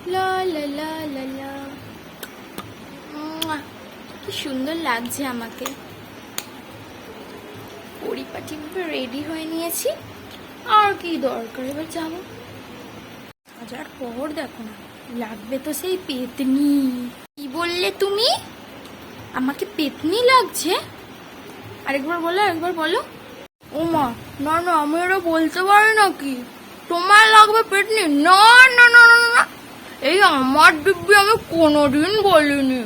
লা লা লা লা লা। কি সুন্দর লাগছে আমাকে। পরিপাটি রেডি হয়ে নিয়েছি, আর কি দরকার, এবার যাবো। হাজার পর দেখো না, লাগবে তো সেই পেতনি। কি বললে তুমি? আমাকে পেতনি লাগছে? আরেকবার বলো, একবার বলো। ও মা, না না, আমি ওরা বলতে পারি নাকি? তোমার লাগবে পেতনি? না না না না না, এই আমার দিব্যি আমি কোনোদিন বলিনি।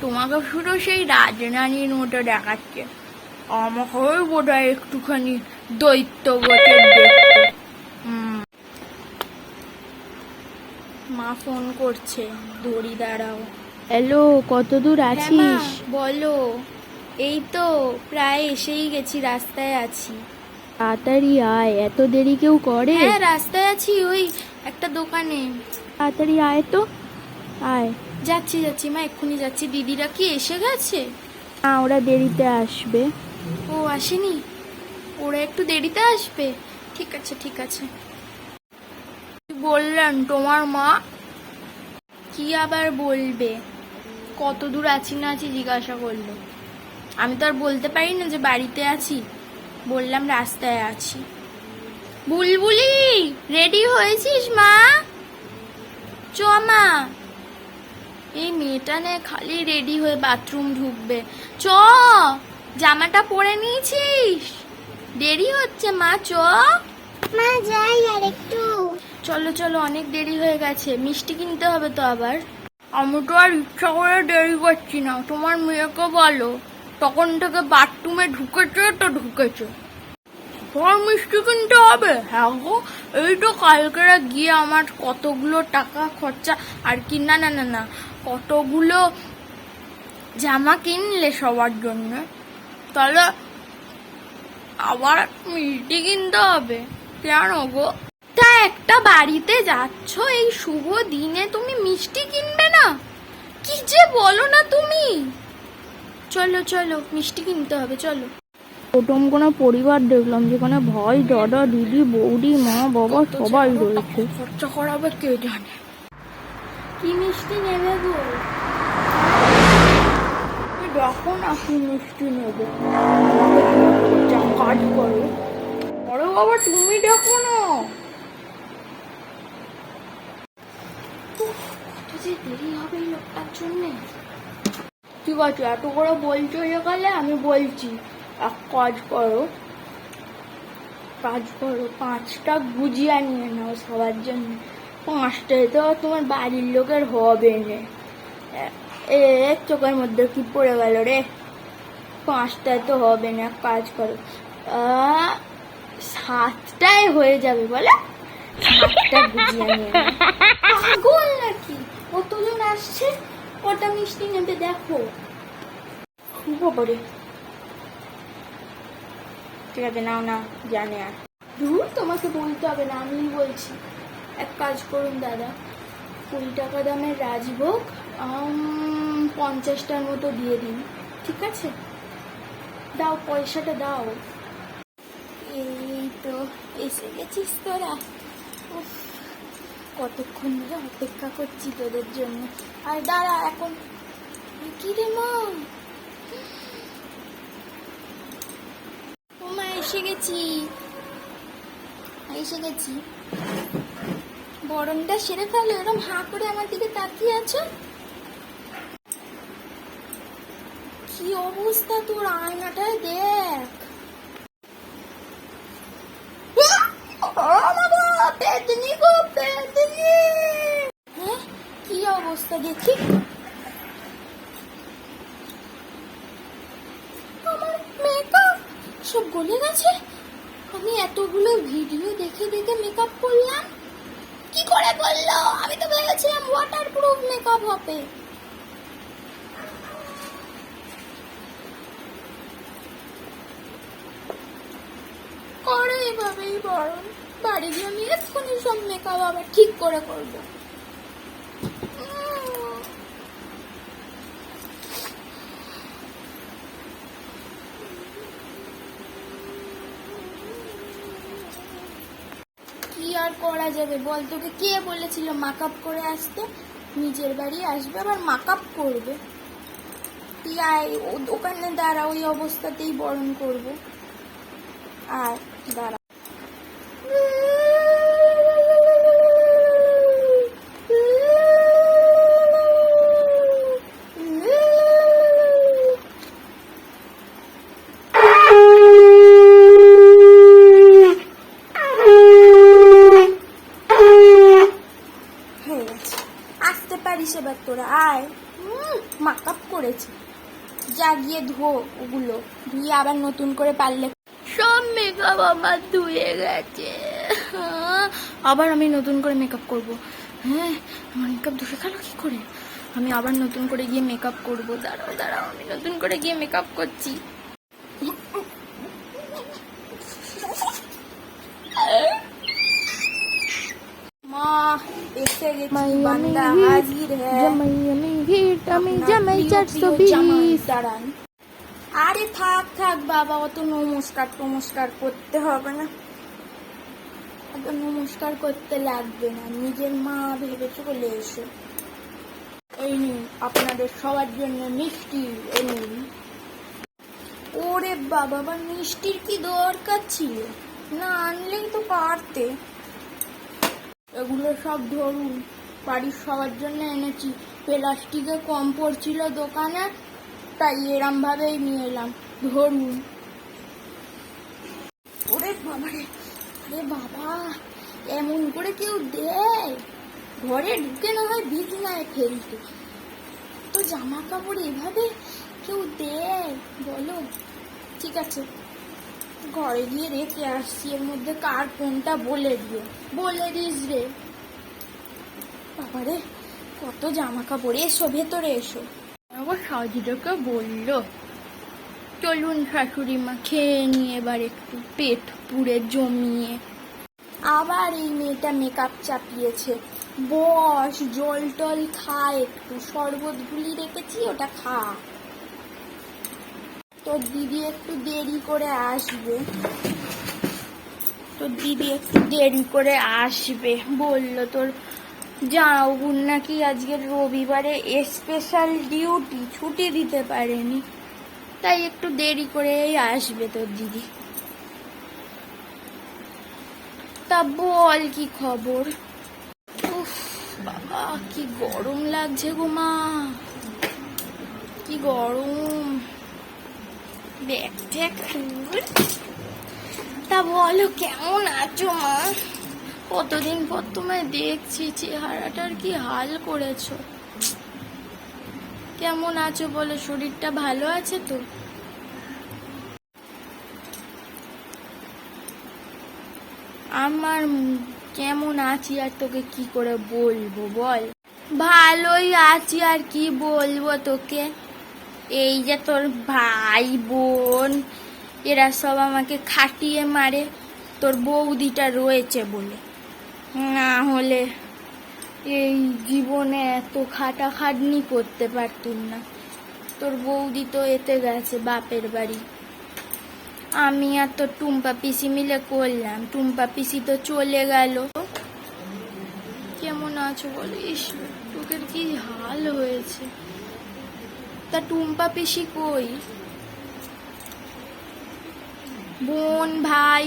তোমাকে শুধু সেই রাজরানীর মতো দেখাচ্ছে, আমাকে বোধ হয় একটুখানি দৈত্যবতের দেখতে। মা ফোন করছে, দড়ি দাঁড়াও। হ্যালো, কত দূর আছিস? বলো। এই তো প্রায় এসেই গেছি, রাস্তায় আছি। তাড়াতাড়ি আয়, এত দেরি কেউ করে? হ্যাঁ, রাস্তায় আছি, ওই একটা দোকানে। তাড়াতাড়ি আয় তো, আয়। যাচ্ছি যাচ্ছি মা, এক্ষুনি যাচ্ছি। দিদিরা কি এসে গেছে? না, ওরা দেরিতে আসবে। ও আসেনি, ওরা একটু দেরিতে আসবে। ঠিক আছে ঠিক আছে। বললেন তোমার মা? কি আবার বলবে, কত দূর আছি না আছি জিজ্ঞাসা করলো। আমি তো আর বলতে পারি না যে বাড়িতে আছি, বললাম রাস্তায় আছি। বুলবুলি, রেডি হয়েছিস মা? চ মা। এই মেয়েটা নে খালি রেডি হয়ে বাথরুম ঢুকবে। চ, জামাটা পরে নিয়েছিস? দেরি হচ্ছে মা, চ। মা যাই আর একটু। চলো চলো, অনেক দেরি হয়ে গেছে, মিষ্টি কিনতে হবে তো আবার। আমি তো আর ইচ্ছা করে দেরি করছি না, তোমার মেয়েকে বলো, তখন থেকে বাথরুমে ঢুকেছে তো ঢুকেছে। তোমার মিষ্টি কিনতে হবে? হ্যাঁ গো, এই তো কালকে গিয়ে আমার কতগুলো টাকা খরচা, আর কি না না না না, কতগুলো জামা কিনলে সবার জন্য, তাহলে আবার মিষ্টি কিনতে হবে। কেন গো? তা একটা বাড়িতে যাচ্ছ এই শুভ দিনে, তুমি মিষ্টি কিনবে না? কি যে বলো না তুমি। চলো চলো, মিষ্টি কিনতে হবে, চলো। প্রথম কোনো পরিবার দেখলাম যেখানে ভাই, দাদা, দিদি, বৌদি, মা, বাবা সবাই রয়েছে। খরচা করাবে কে জানে। কি মিষ্টি নেবে গো? দেখো না কি মিষ্টি নেবে, কাজ করো। আরে বাবা, তুমি দেখো না। কত যে দেরি হবে এই লোকটার জন্যে। ঠিক আছে, এত করে বলছো গেলে আমি বলছি, এক কাজ করো, 5টা গুজিয়া নিয়ে নাও সবার জন্য। 5টায় তো তোমার বাড়ির লোকের হবে না। এক চোখের মধ্যে কি পড়ে গেল রে, 5টায় তো হবে না। কাজ করো, 7টায় হয়ে যাবে বলে। 7টা গুজিয়া নিয়ে নাও। পাগল নাকি? কতজন আসছে, কটা মিষ্টি নেবে দেখো। বাবারে, ঠিক আছে নাও না, জানে আর। দূর, তোমাকে বলতে হবে না, আমি বলছি। এক কাজ করুন দাদা, 20 টাকা দামের রাজভোগ 50টার মতো দিয়ে দিন, ঠিক আছে? দাও, পয়সাটা দাও। এই তো এসে গেছিস তোরা। উফ, কতক্ষণ ধরে অপেক্ষা করছি তোদের জন্য। আর দাঁড়া এখন। কি রে মা? ও মা, এসে গেছি। বরণটা সেরে ফেলো, এরকম হাঁ করে আমার দিকে তাকিয়ে আছো। কি অবস্থা তোর, আয়নাটায় দেখ। পেতনি গো, পেতনি। হ্যাঁ, কি অবস্থা দেখি। আমার মেকআপ সব গলে গেছে। আমি এতগুলো ভিডিও দেখে দেখে মেকআপ করলাম, কি করে বললো? আমি তো ভেবেছিলাম ওয়াটারপ্রুফ মেকআপ হবে। করে এভাবেই বরং বাড়ি গিয়ে আমি এক্ষুনি সব মেকআপ আবার ঠিক করে করবো। কি আর করা বাজাবে বল? তোকে কে বলেছিল মেকআপ করে আসতে? নিজের বাড়ি আসবে আবার মেকআপ করবে? তুই আয়, ওখানে দাঁড়া, ওই অবস্থাতেই বরণ করবো। আর দাঁড়া। আসতে পারিস এবার তোরা, আয়। মেকআপ করেছে, যা গিয়ে ধো ওগুলো, ধুয়ে আবার নতুন করে পারলে। সব মেকআপ আমার ধুয়ে গেছে, আবার আমি নতুন করে মেকআপ করব। হ্যাঁ, আমার মেকআপ ধুয়ে গেল কি করে? আমি আবার নতুন করে গিয়ে মেকআপ করব। দাঁড়াও দাঁড়াও, আমি নতুন করে গিয়ে মেকআপ করছি। মা এসে গেছি, বান্দা হাজির হ্যাঁ। দাঁড়ান। আরে থাক থাক বাবা, অত নমস্কার টমস্কার করতে হবে না, অত নমস্কার করতে লাগবে না, নিজের মা ভেবে চলে এসো। এই নিন আপনাদের সবার জন্য মিষ্টি। এই নিন। ওরে বাবা, আবার মিষ্টির কি দরকার ছিল? না আনলেই তো পারতে। এগুলো সব ধরুন, বাড়ির সবার জন্য এনেছি। প্লাস্টিকে কম পড়ছিল দোকানে, তাই এরম ভাবেই নিয়ে এলাম। ধরুন। ওরে বাবা রে, আরে বাবা, এমন করে কেউ দেয়? ঘরে ঢুকে না হয় বিছনায় ফেলতে, তো জামা কাপড় এভাবে কেউ দেয় বলো? ঠিক আছে, ঘরে গিয়ে রেখে আসছি। এর মধ্যে কার কোনটা বলে দিস রে। বাবারে, কত জামা কাপড়। এসো ভেতরে এসো। আবার সাজিটাকে বললো চলুন শাশুড়ি মা, খেয়ে নিয়ে এবার একটু পেট পুড়ে জমিয়ে। আবার এই মেয়েটা মেকআপ চাপিয়েছে। বস, জল টল খা, একটু শরবত গুলি রেখেছি, ওটা খা। তোর দিদি একটু দেরি করে আসবে, বললো তোর যাও বোন নাকি আজকে রবিবারে স্পেশাল ডিউটি, ছুটি দিতে পারেনি, তাই একটু দেরি করেই আসবে তোর দিদি। তা বল কি খবর? উফ বাবা, কি গরম লাগছে গো মা, কি গরম। তা বলো কেমন আছো মা? কতদিন পর তোমায় দেখছি, চেহারাটার কি হাল করেছো। কেমন আছো বলো, শরীরটা ভালো আছে তো? আমার কেমন আছি আর তোকে কি করে বলবো বল? ভালোই আছি, আর কি বলবো তোকে। এই যে তোর ভাই বোন এরা সব আমাকে খাটিয়ে মারে, তোর বৌদিটা রয়েছে বলে, না হলে এই জীবনে এত খাটাখাটনি করতে পারতুম না। তোর বৌদি তো এতে গেছে বাপের বাড়ি, আমি আর তোর টুম্পা পিসি মিলে করলাম, টুম্পা পিসি তো চলে গেল। কেমন আছো বলো? ইস, তোকে কি হাল হয়েছে। তা টুম্পা পিসি কই? বোন ভাই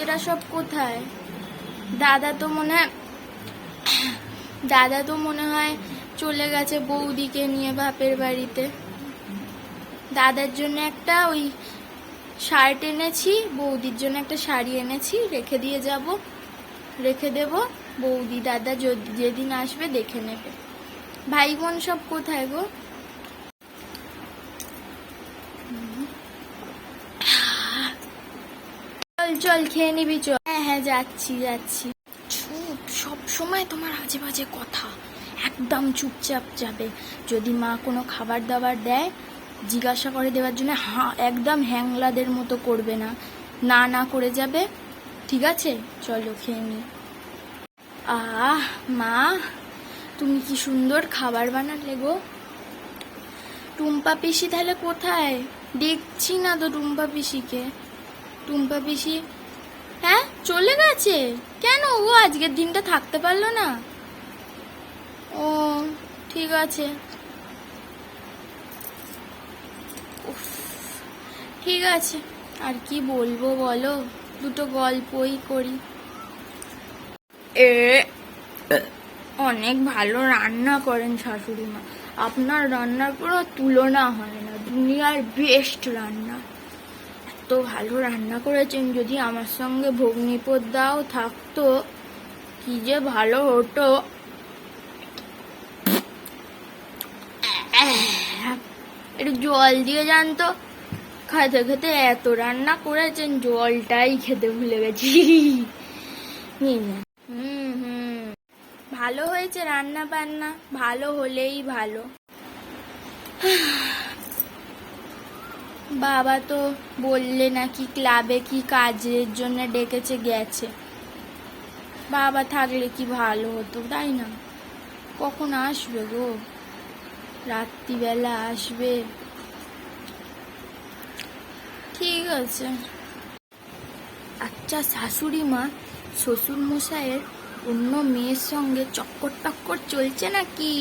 এরা সব কোথায়? দাদা তো মনে হয় চলে গেছে বৌদিকে নিয়ে বাপের বাড়িতে। দাদার জন্য একটা ওই শার্ট এনেছি, বৌদির জন্য একটা শাড়ি এনেছি, রেখে দেব। বৌদি দাদা যেদিন আসবে দেখে নেবে। ভাই বোন সব কোথায় গো? চল খেয়ে নিবি, চল। হ্যাঁ যাচ্ছি। চুপ, সব সময় তোমার আজে বাজে কথা, একদম চুপচাপ যাবে। যদি মা কোনো খাবার দাবার দেয় জিজ্ঞাসা করে দেওয়ার জন্য একদম হ্যাংলাদের মতো করবে না, না করে যাবে, ঠিক আছে? চলো খেয়ে নি। মা, তুমি কি সুন্দর খাবার বানালে গো। টুম্পা পিসি তাহলে কোথায়? দেখছি না তো টুম্পা পিসিকে। টুম্পা পিসি হ্যাঁ চলে গেছে? কেন, ও আজকের দিনটা থাকতে পারলো না? ও ঠিক আছে, উফ, ঠিক আছে। আর কি বলবো বলো, দুটো গল্পই করি। অনেক ভালো রান্না করেন শাশুড়ি মা, আপনার রান্নার কোনো তুলনা হয় না, দুনিয়ার বেস্ট রান্না। এত ভালো রান্না করেছেন, যদি আমার সঙ্গে ভগ্নিপদাও থাকতো কি যে ভালো হতো। একটু জল দিয়ে যান তো, খেতে খেতে এত রান্না করেছেন, জলটাই খেতে ভুলে গেছি। হুম হুম, ভালো হয়েছে রান্না বান্না, ভালো হলেই ভালো। বাবা তো বললে নাকি ক্লাবে কি কাজের জন্য ডেকেছে, গেছে। বাবা থাকলে কি ভালো হতো, তাই না? কখন আসবে গো? রাত্রিবেলা আসবে। ঠিক আছে। আচ্ছা শাশুড়ি মা, শ্বশুর মশাইয়ের অন্য মেয়ের সঙ্গে চক্কর টক্কর চলছে নাকি?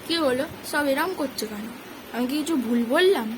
কি হলো, সব এরম করছে কেন? আমি কি কিছু ভুল বললাম?